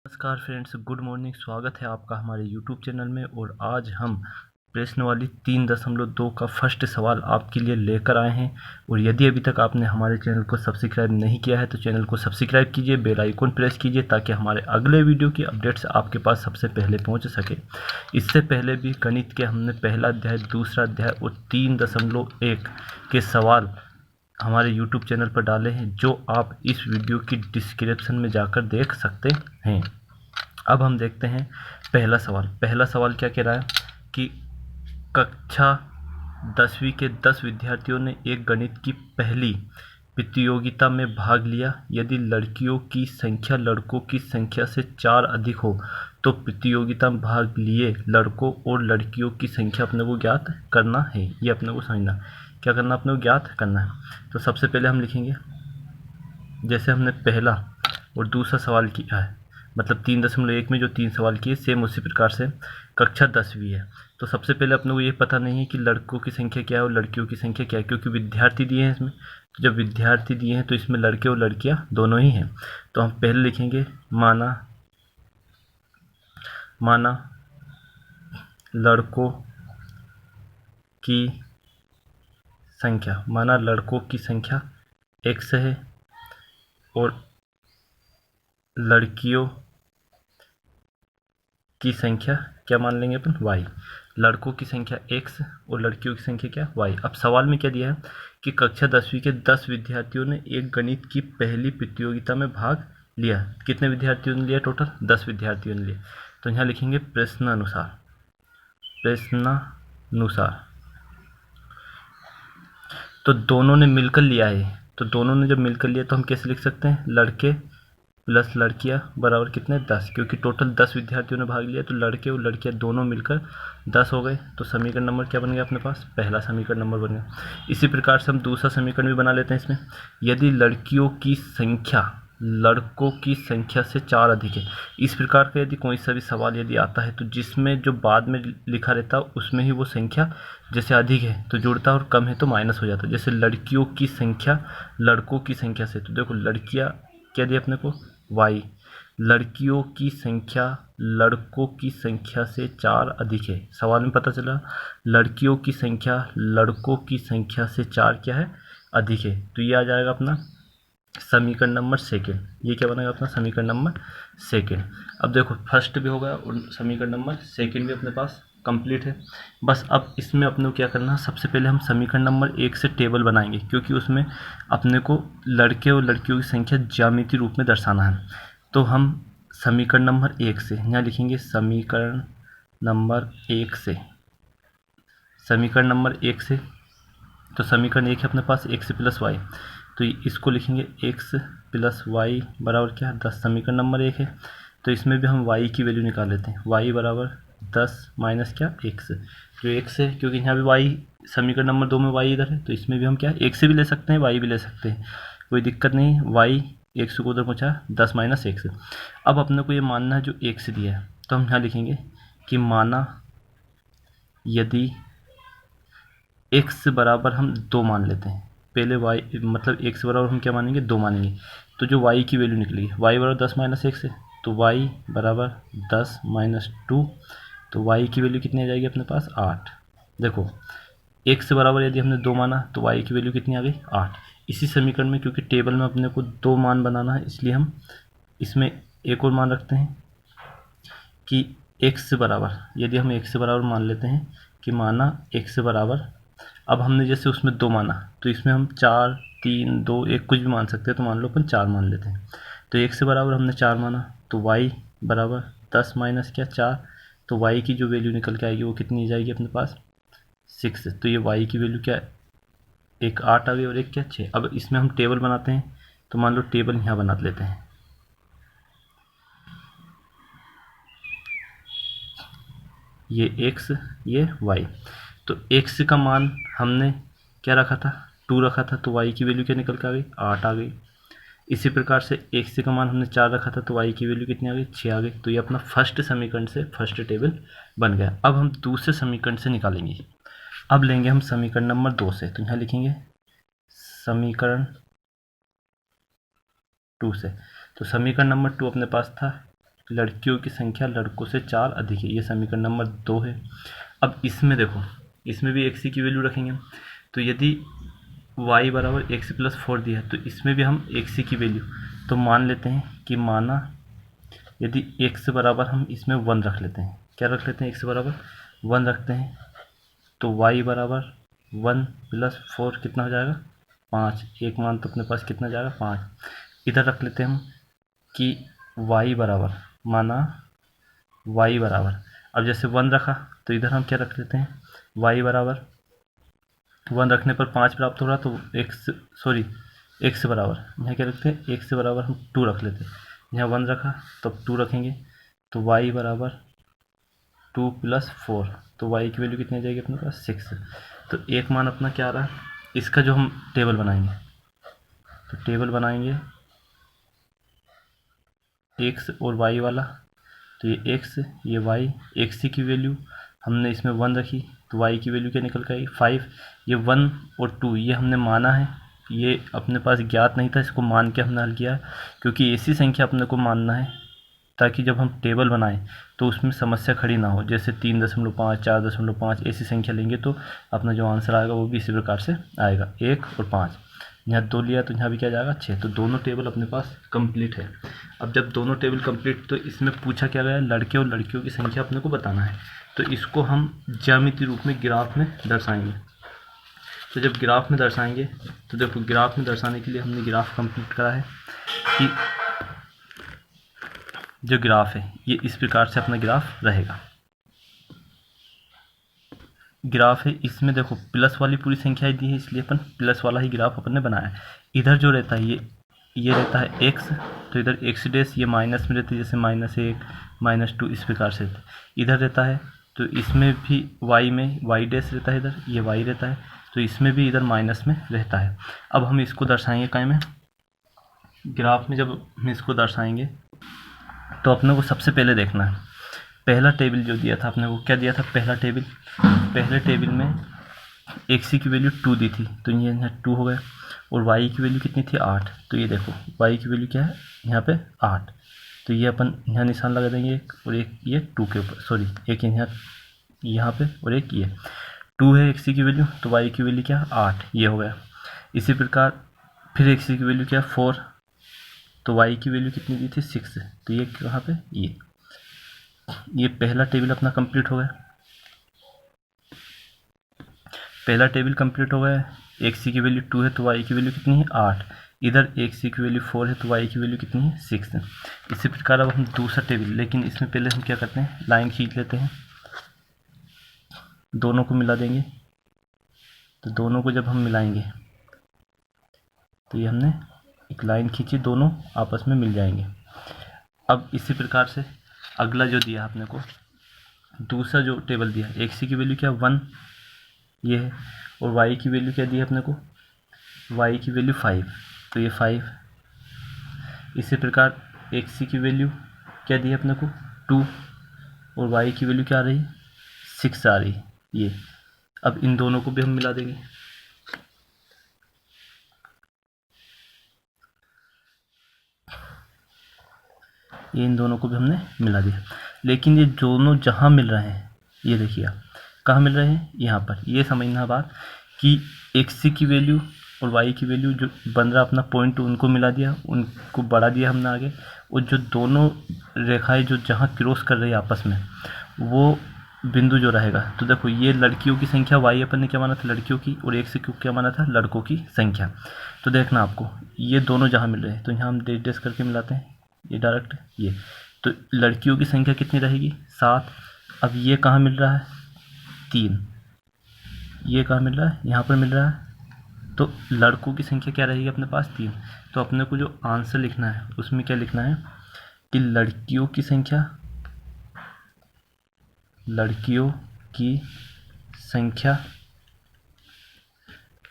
नमस्कार friends, good morning. स्वागत है आपका हमारे यूट्यूब चैनल में। और आज हम प्रश्न वाली 3.2 का फर्स्ट सवाल आपके लिए लेकर आए हैं। और यदि अभी तक आपने हमारे चैनल को सब्सक्राइब नहीं किया है तो चैनल को सब्सक्राइब कीजिए, बेल आइकन प्रेस कीजिए ताकि हमारे अगले वीडियो की अपडेट्स आपके पास सबसे पहले पहुंच सके। इससे पहले भी गणित के हमने पहला अध्याय, दूसरा अध्याय और 3.1 के सवाल हमारे YouTube चैनल पर डाले हैं, जो आप इस वीडियो की डिस्क्रिप्शन में जाकर देख सकते हैं। अब हम देखते हैं पहला सवाल। पहला सवाल क्या कह रहा है कि कक्षा 10वीं के 10 विद्यार्थियों ने एक गणित की पहली प्रतियोगिता में भाग लिया। यदि लड़कियों की संख्या लड़कों की संख्या से 4 अधिक हो तो प्रतियोगिता में भाग लिए लड़कों और लड़कियों की संख्या अपने को ज्ञात करना है। ये अपने को समझना, क्या करना, अपने को ज्ञात करना है। तो सबसे पहले हम लिखेंगे, जैसे हमने पहला और दूसरा सवाल किया है, मतलब 3.1 में जो 3 सवाल किए, सेम उसी प्रकार से कक्षा 10वीं है। तो सबसे पहले अपने को ये पता नहीं है कि लड़कों की संख्या क्या है और लड़कियों की संख्या क्या है, क्योंकि विद्यार्थी दिए हैं इसमें। तो जब विद्यार्थी दिए हैं तो इसमें लड़के और लड़कियां दोनों ही हैं। तो हम पहले लिखेंगे माना लड़कों की संख्या, माना लड़कों की संख्या x है और लड़कियों की संख्या क्या मान लेंगे अपन, y। लड़कों की संख्या x और लड़कियों की संख्या क्या, y। अब सवाल में क्या दिया है कि कक्षा 10वीं के 10 विद्यार्थियों ने एक गणित की पहली प्रतियोगिता में भाग लिया। कितने विद्यार्थियों ने लिया, टोटल 10 विद्यार्थियों ने लिया। तो यहाँ लिखेंगे प्रश्नानुसार। तो दोनों ने मिलकर लिया है, तो दोनों ने जब मिलकर लिया तो हम कैसे लिख सकते हैं, लड़के प्लस लड़कियां बराबर कितने, 10। क्योंकि टोटल 10 विद्यार्थियों ने भाग लिया तो लड़के और लड़कियां दोनों मिलकर 10 हो गए। तो समीकरण नंबर क्या बन गया अपने पास, पहला समीकरण नंबर बन गया। इसी प्रकार से हम दूसरा समीकरण भी बना लेते हैं इसमें। यदि लड़कियों की संख्या लड़कों की संख्या से 4 अधिक है। इस प्रकार का यदि कोई सा भी सवाल यदि आता है तो जिसमें जो बाद में लिखा रहता है उसमें ही वो संख्या जैसे अधिक है तो जुड़ता है और कम है तो माइनस हो जाता है। जैसे लड़कियों की संख्या लड़कों की संख्या से, तो देखो लड़कियां क्या दी अपने को, y। लड़कियों की संख्या लड़कों की संख्या से 4 अधिक है। सवाल में पता चला लड़कियों की संख्या लड़कों की संख्या से 4 क्या है, अधिक है। तो ये आ जाएगा अपना समीकरण नंबर सेकेंड। ये क्या बनेगा अपना समीकरण नंबर सेकेंड। अब देखो फर्स्ट भी होगा और समीकरण नंबर सेकेंड भी अपने पास कंप्लीट है। बस अब इसमें अपने को क्या करना है, सबसे पहले हम समीकरण नंबर 1 से टेबल बनाएंगे, क्योंकि उसमें अपने को लड़के और लड़कियों की संख्या ज्यामितीय रूप में दर्शाना है। तो हम समीकरण नंबर 1 से यहाँ लिखेंगे, समीकरण नंबर 1 से, समीकरण नंबर 1 से। तो समीकरण 1 है अपने पास x प्लस वाई, तो इसको लिखेंगे x प्लस वाई बराबर क्या है, 10। समीकरण नंबर 1 है तो इसमें भी हम y की वैल्यू निकाल लेते हैं। y बराबर 10 माइनस क्या, x। जो x है, क्योंकि यहाँ भी y समीकरण नंबर 2 में y इधर है तो इसमें भी हम क्या x से भी ले सकते हैं, y भी ले सकते हैं, कोई दिक्कत नहीं। y x को उधर पहुँचा 10 माइनस x। अब अपने को ये मानना है जो x दिया है, तो हम यहाँ लिखेंगे कि माना यदि x बराबर हम 2 मान लेते हैं। पहले y मतलब x बराबर हम क्या मानेंगे, 2 मानेंगे। तो जो y की वैल्यू निकलेगी, y बराबर 10 माइनस x है, तो y बराबर 10 माइनस 2, तो y की वैल्यू कितनी आ जाएगी अपने पास, 8। देखो x बराबर यदि हमने 2 माना तो y की वैल्यू कितनी आ गई, 8। इसी समीकरण में क्योंकि टेबल में अपने को 2 मान बनाना है, इसलिए हम इसमें एक और मान रखते हैं कि x बराबर, यदि हम x बराबर मान लेते हैं कि माना x बराबर, अब हमने जैसे उसमें 2 माना तो इसमें हम 4, 3, 2, 1 कुछ भी मान सकते हैं। तो मान लो अपन 4 मान लेते हैं। तो x से बराबर हमने 4 माना तो y बराबर 10 माइनस क्या, 4। तो y की जो वैल्यू निकल के आएगी वो कितनी जाएगी अपने पास, 6। तो ये y की वैल्यू क्या, एक 8 आ गई और एक क्या, 6। अब इसमें हम टेबल बनाते हैं, तो मान लो टेबल यहाँ बना लेते हैं। ये x ये y, तो x का मान हमने क्या रखा था, 2 रखा था, तो y की वैल्यू क्या निकल के आ गई, 8 आ गई। इसी प्रकार से x का मान हमने 4 रखा था तो y की वैल्यू कितनी आ गई, 6 आ गई। तो ये अपना फर्स्ट समीकरण से फर्स्ट टेबल बन गया। अब हम दूसरे समीकरण से निकालेंगे। अब लेंगे हम समीकरण नंबर 2 से, तो यहाँ लिखेंगे समीकरण 2 से। तो समीकरण नंबर 2 अपने पास था, लड़कियों की संख्या लड़कों से 4 अधिक है। ये समीकरण नंबर 2 है। अब इसमें देखो, इसमें भी x की वैल्यू रखेंगे। तो यदि y बराबर x प्लस 4 दिया है तो इसमें भी हम x की वैल्यू, तो मान लेते हैं कि माना यदि x बराबर हम इसमें 1 रख लेते हैं। क्या रख लेते हैं? x बराबर 1 रखते हैं तो y बराबर 1 प्लस 4 कितना हो जाएगा? 5। एक मान तो अपने पास कितना जाएगा? 5। इधर रख लेते हैं हम कि y बराबर, माना y बराबर, अब जैसे 1 रखा तो इधर हम क्या रख लेते हैं? y बराबर 1 रखने पर 5 प्राप्त हो रहा तो x बराबर, यहाँ क्या रखते हैं? x बराबर हम 2 रख लेते हैं। यहाँ 1 रखा तो अब 2 रखेंगे तो y बराबर 2 प्लस 4, तो y की वैल्यू कितनी आ जाएगी अपने पास? 6। तो एक मान अपना क्या आ रहा है? इसका जो हम टेबल बनाएंगे, तो टेबल बनाएंगे x और y वाला, तो ये x ये y, x की वैल्यू हमने इसमें 1 रखी तो y की वैल्यू क्या निकल के आई? 5। ये 1 और 2 ये हमने माना है, ये अपने पास ज्ञात नहीं था, इसको मान के हमने हल किया, क्योंकि ऐसी संख्या अपने को मानना है ताकि जब हम टेबल बनाएं तो उसमें समस्या खड़ी ना हो। जैसे 3.5, 4.5 ऐसी संख्या लेंगे तो अपना जो आंसर आएगा वो भी इसी प्रकार से आएगा, 1 और 5। यहाँ 2 लिया तो यहाँ भी क्या जाएगा? 6। तो दोनों टेबल अपने पास कंप्लीट है। अब जब दोनों टेबल कंप्लीट, तो इसमें पूछा क्या गया? लड़के और लड़कियों की संख्या अपने को बताना है। तो इसको हम ज्यामितीय रूप में ग्राफ में दर्शाएंगे। तो जब ग्राफ में दर्शाएंगे तो देखो, ग्राफ में दर्शाने के लिए हमने ग्राफ कंप्लीट करा है कि जो ग्राफ है ये इस प्रकार से अपना ग्राफ रहेगा। ग्राफ है, इसमें देखो प्लस वाली पूरी संख्याएं दी है, इसलिए अपन प्लस वाला ही ग्राफ अपन ने बनाया है। इधर जो रहता है ये रहता है x, तो इधर x डैश ये माइनस में रहती है, जैसे -1 -2 इस प्रकार से इधर रहता है। तो इसमें भी y में y डैश रहता है, इधर ये y रहता है, तो इसमें भी इधर माइनस में रहता है। अब हम इसको दर्शाएंगे काय में? ग्राफ में जब हम इसको दर्शाएंगे तो अपने को सबसे पहले देखना है पहला टेबल जो दिया था अपने को, क्या दिया था? पहले टेबल में x की वैल्यू 2 दी थी, तो ये यहाँ 2 हो गया, और y की वैल्यू कितनी थी? 8। तो ये देखो y की वैल्यू क्या है यहाँ पे? 8। तो ये अपन यहाँ निशान लगा देंगे एक, और एक ये 2 के ऊपर, एक यहाँ पे और एक ये 2 है x की वैल्यू, तो y की वैल्यू क्या? 8। ये हो गया। इसी प्रकार फिर x की वैल्यू क्या? 4, तो y की वैल्यू कितनी दी थी? 6। तो ये कहाँ पे? ये पहला टेबल अपना कंप्लीट हो गया। पहला टेबल कंप्लीट हो गया। x की वैल्यू 2 है तो y की वैल्यू कितनी है? 8। इधर x की वैल्यू 4 है तो y की वैल्यू कितनी है? 6। इसी प्रकार अब हम दूसरा टेबल, लेकिन इसमें पहले हम क्या करते हैं? लाइन खींच लेते हैं, दोनों को मिला देंगे। तो दोनों को जब हम मिलाएंगे तो ये हमने एक लाइन खींची, दोनों आपस में मिल जाएंगे। अब इसी प्रकार से अगला जो दिया आपने को, दूसरा जो टेबल दिया, x की वैल्यू क्या? 1 ये है, और y की वैल्यू क्या दी है अपने को? y की वैल्यू 5, तो ये 5। इसी प्रकार x की वैल्यू क्या दी है अपने को? 2, और y की वैल्यू क्या आ रही? 6 आ रही ये। अब इन दोनों को भी हम मिला देंगे। ये इन दोनों को भी हमने मिला दिया, लेकिन ये दोनों जहाँ मिल रहे हैं, ये देखिए आप कहाँ मिल रहे हैं? यहाँ पर। ये समझना बात कि x की वैल्यू और y की वैल्यू जो बन रहा अपना पॉइंट, उनको मिला दिया, उनको बढ़ा दिया हमने आगे, और जो दोनों रेखाएं जो जहाँ क्रॉस कर रही है आपस में, वो बिंदु जो रहेगा, तो देखो ये लड़कियों की संख्या y अपन ने क्या माना था? लड़कियों की, और x को क्या माना था? लड़कों की संख्या। तो देखना आपको ये दोनों जहाँ मिल रहे हैं, तो यहाँ हम डैश डैश करके मिलाते हैं, ये डायरेक्ट ये। तो लड़कियों की संख्या कितनी रहेगी? 7। अब ये कहाँ मिल रहा है? 3। ये कहाँ मिल रहा है? यहाँ पर मिल रहा है। तो लड़कों की संख्या क्या रहेगी अपने पास? 3। तो अपने को जो आंसर लिखना है उसमें क्या लिखना है कि लड़कियों की संख्या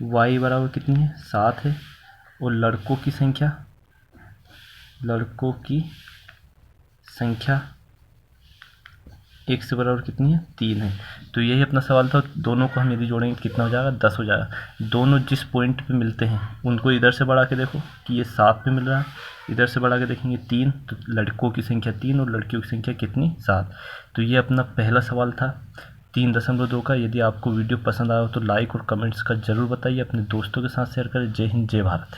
y बराबर कितनी है? 7 है, और लड़कों की संख्या एक से बराबर कितनी है 3 है। तो यही अपना सवाल था। दोनों को हम यदि जोड़ेंगे कितना हो जाएगा 10 हो जाएगा। दोनों जिस पॉइंट पे मिलते हैं उनको इधर से बढ़ा के देखो कि ये 7 पे मिल रहा है, इधर से बढ़ा के देखेंगे 3, तो लड़कों की संख्या 3 और लड़कियों की संख्या कितनी 7। तो ये अपना पहला सवाल था 3.2 का। यदि आपको वीडियो पसंद आया हो तो लाइक और कमेंट्स का ज़रूर बताइए, अपने दोस्तों के साथ शेयर करें। जय हिंद, जय भारत।